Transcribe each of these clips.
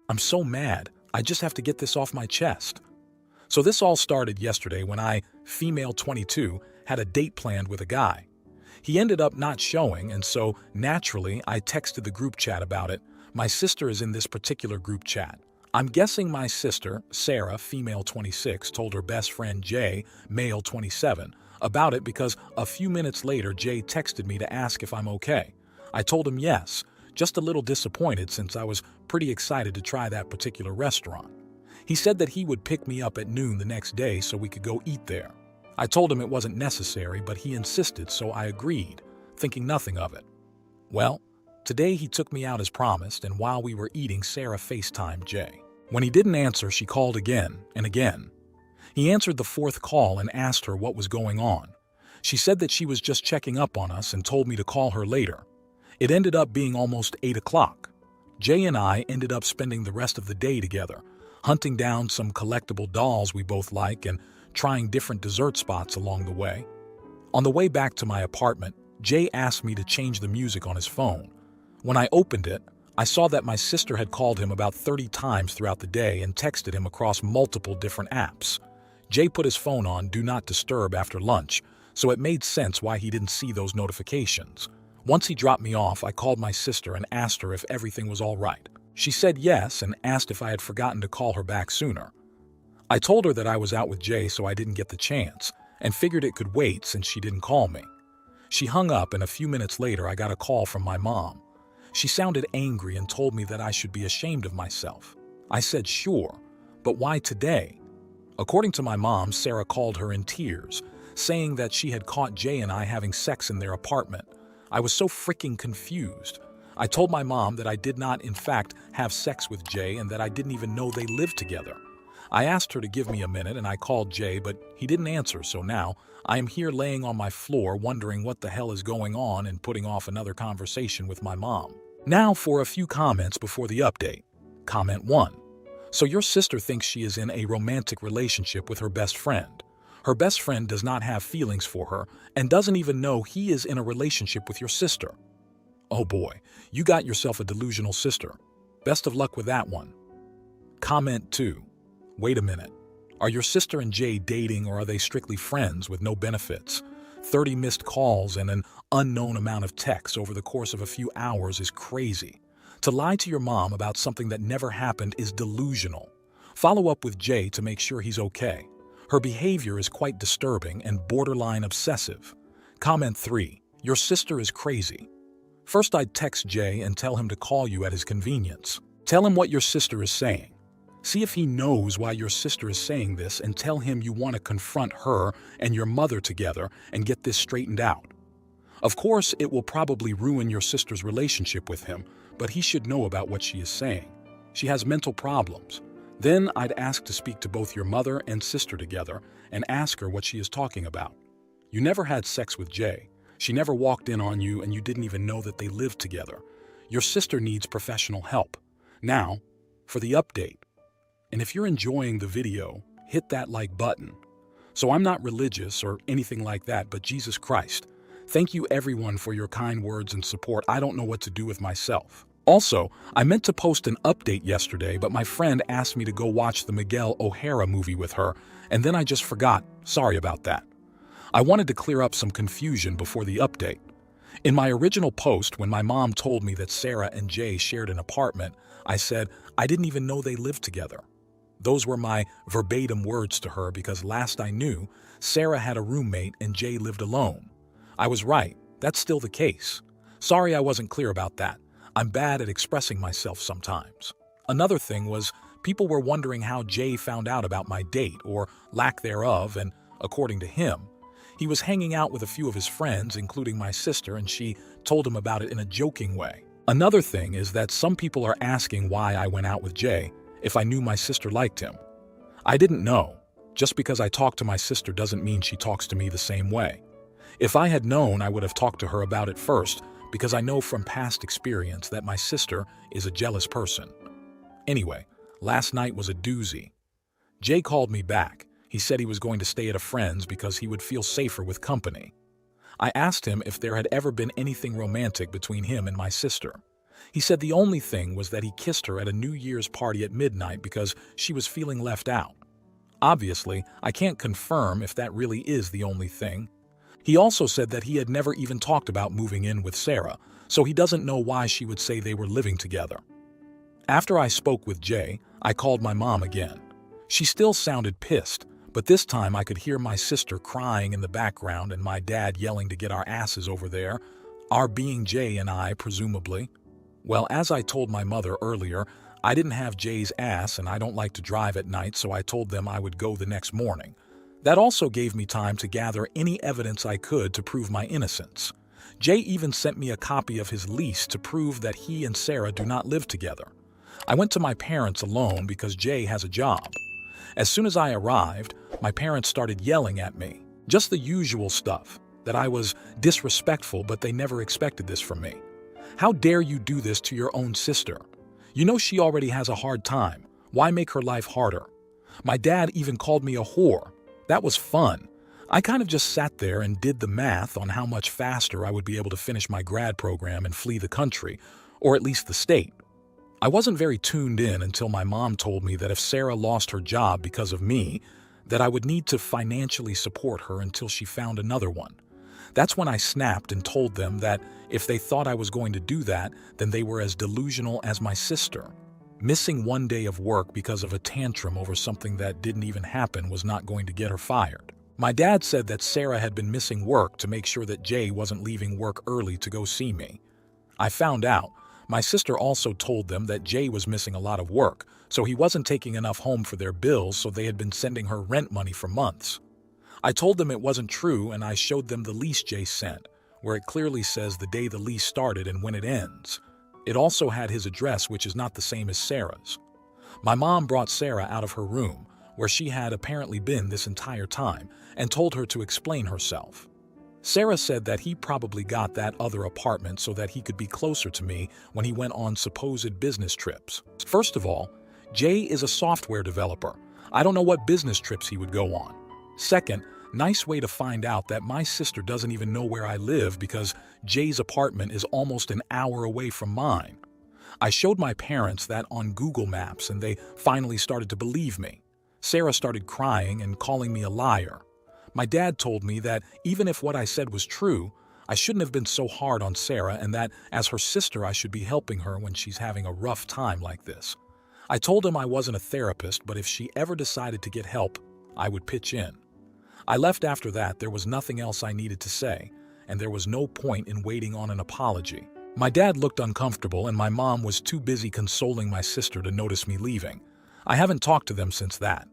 I'm so mad. I just have to get this off my chest. So this all started yesterday when I, female 22, had a date planned with a guy. He ended up not showing, and so naturally I texted the group chat about it. My sister is in this particular group chat. I'm guessing my sister, Sarah, female 26, told her best friend Jay, male 27, about it because a few minutes later Jay texted me to ask if I'm okay. I told him yes, just a little disappointed since I was pretty excited to try that particular restaurant. He said that he would pick me up at noon the next day so we could go eat there. I told him it wasn't necessary, but he insisted, so I agreed, thinking nothing of it. Well, today he took me out as promised, and while we were eating, Sarah FaceTimed Jay. When he didn't answer, she called again and again. He answered the fourth call and asked her what was going on. She said that she was just checking up on us and told me to call her later. It ended up being almost 8 o'clock. Jay and I ended up spending the rest of the day together, hunting down some collectible dolls we both like and trying different dessert spots along the way. On the way back to my apartment, Jay asked me to change the music on his phone. When I opened it, I saw that my sister had called him about 30 times throughout the day and texted him across multiple different apps. Jay put his phone on Do Not Disturb after lunch, so it made sense why he didn't see those notifications. Once he dropped me off, I called my sister and asked her if everything was all right. She said yes and asked if I had forgotten to call her back sooner. I told her that I was out with Jay, so I didn't get the chance, and figured it could wait since she didn't call me. She hung up, and a few minutes later I got a call from my mom. She sounded angry and told me that I should be ashamed of myself. I said sure, but why today? According to my mom, Sarah called her in tears, saying that she had caught Jay and I having sex in their apartment. I was so freaking confused. I told my mom that I did not, in fact, have sex with Jay and that I didn't even know they lived together. I asked her to give me a minute and I called Jay, but he didn't answer, so now I am here laying on my floor wondering what the hell is going on and putting off another conversation with my mom. Now for a few comments before the update. Comment 1. So your sister thinks she is in a romantic relationship with her best friend. Her best friend does not have feelings for her and doesn't even know he is in a relationship with your sister. Oh boy, you got yourself a delusional sister. Best of luck with that one. Comment 2. Wait a minute. Are your sister and Jay dating, or are they strictly friends with no benefits? 30 missed calls and an unknown amount of texts over the course of a few hours is crazy. To lie to your mom about something that never happened is delusional. Follow up with Jay to make sure he's okay. Her behavior is quite disturbing and borderline obsessive. Comment 3. Your sister is crazy. First, I'd text Jay and tell him to call you at his convenience. Tell him what your sister is saying. See if he knows why your sister is saying this and tell him you want to confront her and your mother together and get this straightened out. Of course, it will probably ruin your sister's relationship with him, but he should know about what she is saying. She has mental problems. Then I'd ask to speak to both your mother and sister together and ask her what she is talking about. You never had sex with Jay. She never walked in on you and you didn't even know that they lived together. Your sister needs professional help. Now, for the update. And if you're enjoying the video, hit that like button. So I'm not religious or anything like that, but Jesus Christ. Thank you everyone for your kind words and support. I don't know what to do with myself. Also, I meant to post an update yesterday, but my friend asked me to go watch the Miguel O'Hara movie with her, and then I just forgot. Sorry about that. I wanted to clear up some confusion before the update. In my original post, when my mom told me that Sarah and Jay shared an apartment, I said, I didn't even know they lived together. Those were my verbatim words to her because last I knew, Sarah had a roommate and Jay lived alone. I was right. That's still the case. Sorry I wasn't clear about that. I'm bad at expressing myself sometimes. Another thing was, people were wondering how Jay found out about my date, or lack thereof, and according to him, he was hanging out with a few of his friends, including my sister, and she told him about it in a joking way. Another thing is that some people are asking why I went out with Jay, if I knew my sister liked him. I didn't know. Just because I talk to my sister doesn't mean she talks to me the same way. If I had known, I would have talked to her about it first, because I know from past experience that my sister is a jealous person. Anyway, last night was a doozy. Jay called me back. He said he was going to stay at a friend's because he would feel safer with company. I asked him if there had ever been anything romantic between him and my sister. He said the only thing was that he kissed her at a New Year's party at midnight because she was feeling left out. Obviously, I can't confirm if that really is the only thing. He also said that he had never even talked about moving in with Sarah, so he doesn't know why she would say they were living together. After I spoke with Jay, I called my mom again. She still sounded pissed, but this time I could hear my sister crying in the background and my dad yelling to get our asses over there, our being Jay and I, presumably. Well, as I told my mother earlier, I didn't have Jay's ass and I don't like to drive at night, so I told them I would go the next morning. That also gave me time to gather any evidence I could to prove my innocence. Jay even sent me a copy of his lease to prove that he and Sarah do not live together. I went to my parents alone because Jay has a job. As soon as I arrived, my parents started yelling at me. Just the usual stuff, that I was disrespectful, but they never expected this from me. How dare you do this to your own sister? You know she already has a hard time. Why make her life harder? My dad even called me a whore. That was fun. I kind of just sat there and did the math on how much faster I would be able to finish my grad program and flee the country, or at least the state. I wasn't very tuned in until my mom told me that if Sarah lost her job because of me, that I would need to financially support her until she found another one. That's when I snapped and told them that if they thought I was going to do that, then they were as delusional as my sister. Missing one day of work because of a tantrum over something that didn't even happen was not going to get her fired. My dad said that Sarah had been missing work to make sure that Jay wasn't leaving work early to go see me. I found out. My sister also told them that Jay was missing a lot of work, so he wasn't taking enough home for their bills, so they had been sending her rent money for months. I told them it wasn't true, and I showed them the lease Jay sent, where it clearly says the day the lease started and when it ends. It also had his address, which is not the same as Sarah's. My mom brought Sarah out of her room, where she had apparently been this entire time, and told her to explain herself. Sarah said that he probably got that other apartment so that he could be closer to me when he went on supposed business trips. First of all, Jay is a software developer. I don't know what business trips he would go on. Second, nice way to find out that my sister doesn't even know where I live because Jay's apartment is almost an hour away from mine. I showed my parents that on Google Maps and they finally started to believe me. Sarah started crying and calling me a liar. My dad told me that even if what I said was true, I shouldn't have been so hard on Sarah and that as her sister I should be helping her when she's having a rough time like this. I told him I wasn't a therapist, but if she ever decided to get help, I would pitch in. I left after that. There was nothing else I needed to say, and there was no point in waiting on an apology. My dad looked uncomfortable and my mom was too busy consoling my sister to notice me leaving. I haven't talked to them since that.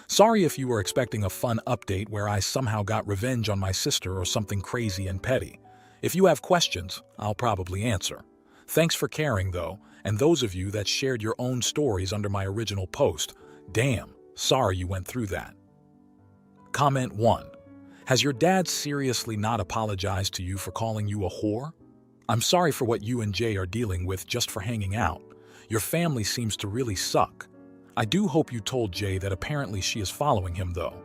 Sorry if you were expecting a fun update where I somehow got revenge on my sister or something crazy and petty. If you have questions, I'll probably answer. Thanks for caring though, and those of you that shared your own stories under my original post, damn, sorry you went through that. Comment 1. Has your dad seriously not apologized to you for calling you a whore? I'm sorry for what you and Jay are dealing with just for hanging out. Your family seems to really suck. I do hope you told Jay that apparently she is following him though.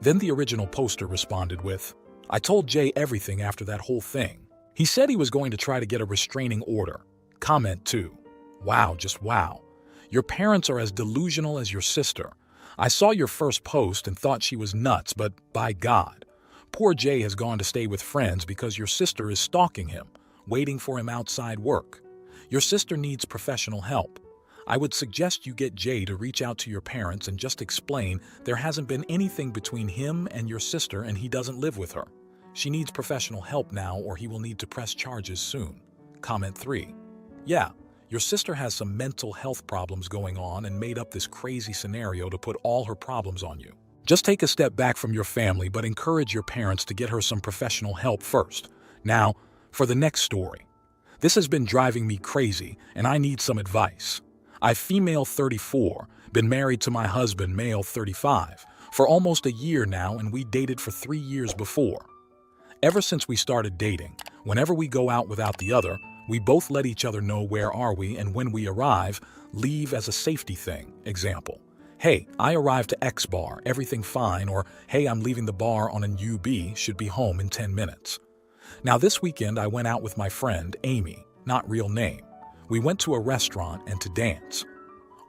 Then the original poster responded with, I told Jay everything after that whole thing. He said he was going to try to get a restraining order. Comment 2. Wow, just wow. Your parents are as delusional as your sister. I saw your first post and thought she was nuts, but by God. Poor Jay has gone to stay with friends because your sister is stalking him, waiting for him outside work. Your sister needs professional help. I would suggest you get Jay to reach out to your parents and just explain there hasn't been anything between him and your sister and he doesn't live with her. She needs professional help now or he will need to press charges soon. Comment 3. Yeah, your sister has some mental health problems going on and made up this crazy scenario to put all her problems on you. Just take a step back from your family, but encourage your parents to get her some professional help first. Now, for the next story. This has been driving me crazy and I need some advice. I'm female 34, been married to my husband, male 35, for almost a year now and we dated for 3 years before. Ever since we started dating, whenever we go out without the other, we both let each other know where are we and when we arrive, leave as a safety thing. Example, hey, I arrived to X bar, everything fine, or hey, I'm leaving the bar on an UB, should be home in 10 minutes. Now this weekend I went out with my friend, Amy, not real name. We went to a restaurant and to dance.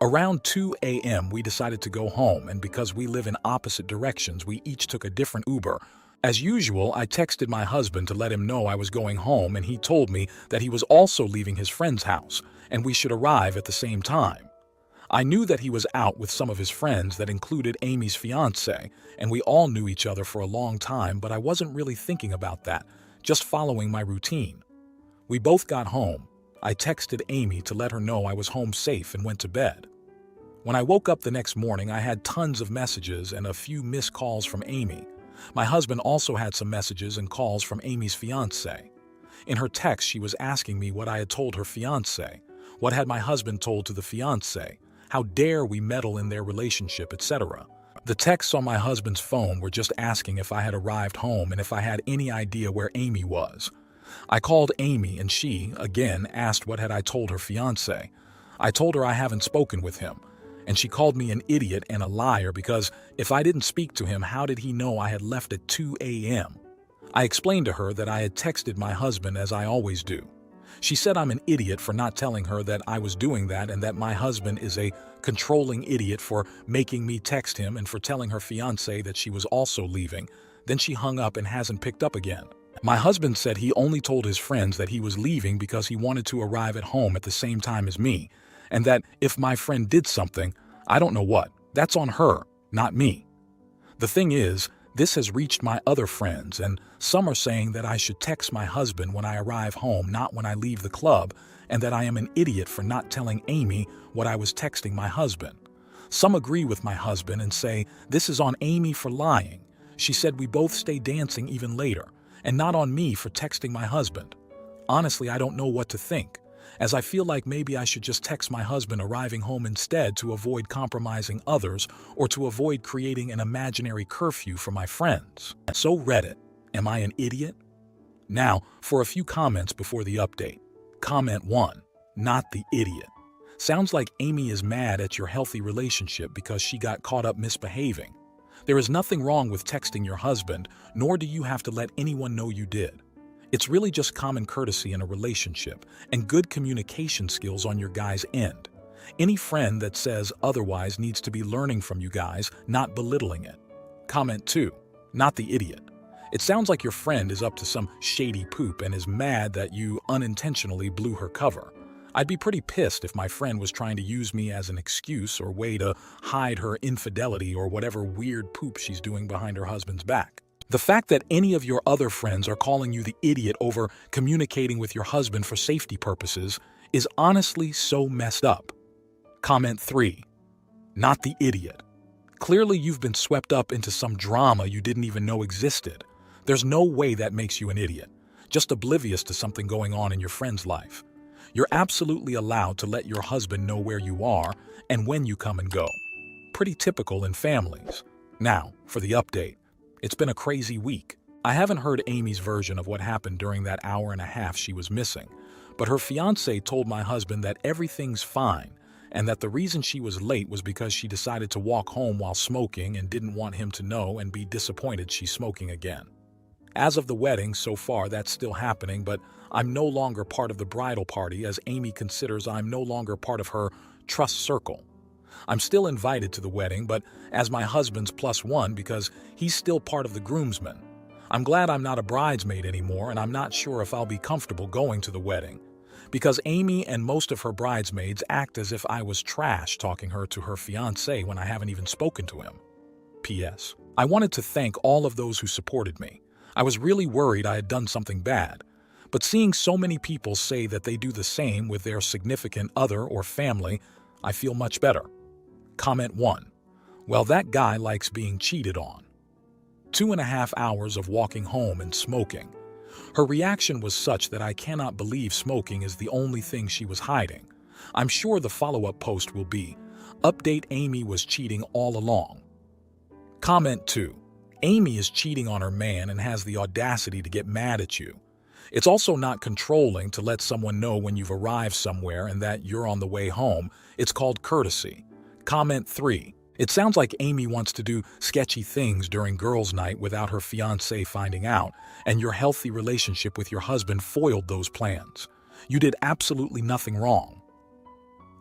Around 2 a.m., we decided to go home, and because we live in opposite directions, we each took a different Uber. As usual, I texted my husband to let him know I was going home, and he told me that he was also leaving his friend's house, and we should arrive at the same time. I knew that he was out with some of his friends that included Amy's fiancé, and we all knew each other for a long time, but I wasn't really thinking about that, just following my routine. We both got home. I texted Amy to let her know I was home safe and went to bed. When I woke up the next morning, I had tons of messages and a few missed calls from Amy. My husband also had some messages and calls from Amy's fiancé. In her text, she was asking me what I had told her fiancé. What had my husband told to the fiancé? How dare we meddle in their relationship, etc. The texts on my husband's phone were just asking if I had arrived home and if I had any idea where Amy was. I called Amy and she, again, asked what had I told her fiancé. I told her I haven't spoken with him. And she called me an idiot and a liar because if I didn't speak to him, how did he know I had left at 2 a.m.? I explained to her that I had texted my husband as I always do. She said I'm an idiot for not telling her that I was doing that and that my husband is a controlling idiot for making me text him and for telling her fiancé that she was also leaving. Then she hung up and hasn't picked up again. My husband said he only told his friends that he was leaving because he wanted to arrive at home at the same time as me, and that if my friend did something, I don't know what, that's on her, not me. The thing is, this has reached my other friends, and some are saying that I should text my husband when I arrive home, not when I leave the club, and that I am an idiot for not telling Amy what I was texting my husband. Some agree with my husband and say this is on Amy for lying. She said we both stay dancing even later, and not on me for texting my husband. Honestly, I don't know what to think, as I feel like maybe I should just text my husband arriving home instead to avoid compromising others or to avoid creating an imaginary curfew for my friends. So Reddit, am I an idiot? Now, for a few comments before the update. Comment 1, not the idiot. Sounds like Amy is mad at your healthy relationship because she got caught up misbehaving. There is nothing wrong with texting your husband, nor do you have to let anyone know you did. It's really just common courtesy in a relationship and good communication skills on your guy's end. Any friend that says otherwise needs to be learning from you guys, not belittling it. Comment 2, not the idiot. It sounds like your friend is up to some shady poop and is mad that you unintentionally blew her cover. I'd be pretty pissed if my friend was trying to use me as an excuse or way to hide her infidelity or whatever weird poop she's doing behind her husband's back. The fact that any of your other friends are calling you the idiot over communicating with your husband for safety purposes is honestly so messed up. Comment 3, not the idiot. Clearly you've been swept up into some drama you didn't even know existed. There's no way that makes you an idiot, just oblivious to something going on in your friend's life. You're absolutely allowed to let your husband know where you are and when you come and go. Pretty typical in families. Now, for the update. It's been a crazy week. I haven't heard Amy's version of what happened during that hour and a half she was missing, but her fiancé told my husband that everything's fine and that the reason she was late was because she decided to walk home while smoking and didn't want him to know and be disappointed she's smoking again. As of the wedding, so far that's still happening, but I'm no longer part of the bridal party as Amy considers I'm no longer part of her trust circle. I'm still invited to the wedding, but as my husband's +1 because he's still part of the groomsmen. I'm glad I'm not a bridesmaid anymore, and I'm not sure if I'll be comfortable going to the wedding, because Amy and most of her bridesmaids act as if I was trash talking her to her fiancé when I haven't even spoken to him. P.S. I wanted to thank all of those who supported me. I was really worried I had done something bad, but seeing so many people say that they do the same with their significant other or family, I feel much better. Comment 1. Well, that guy likes being cheated on. 2.5 hours of walking home and smoking. Her reaction was such that I cannot believe smoking is the only thing she was hiding. I'm sure the follow-up post will be, update Amy was cheating all along. Comment 2. Amy is cheating on her man and has the audacity to get mad at you. It's also not controlling to let someone know when you've arrived somewhere and that you're on the way home. It's called courtesy. Comment 3. It sounds like Amy wants to do sketchy things during girls' night without her fiancé finding out, and your healthy relationship with your husband foiled those plans. You did absolutely nothing wrong.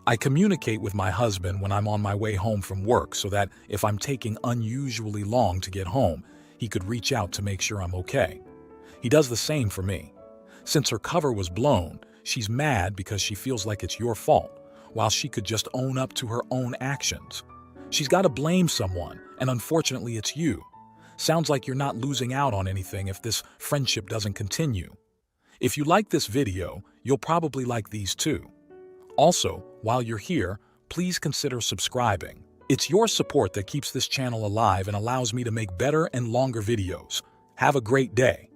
I communicate with my husband when I'm on my way home from work so that if I'm taking unusually long to get home, he could reach out to make sure I'm okay. He does the same for me. Since her cover was blown, she's mad because she feels like it's your fault, while she could just own up to her own actions. She's got to blame someone, and unfortunately it's you. Sounds like you're not losing out on anything if this friendship doesn't continue. If you like this video, you'll probably like these too. Also, while you're here, please consider subscribing. It's your support that keeps this channel alive and allows me to make better and longer videos. Have a great day.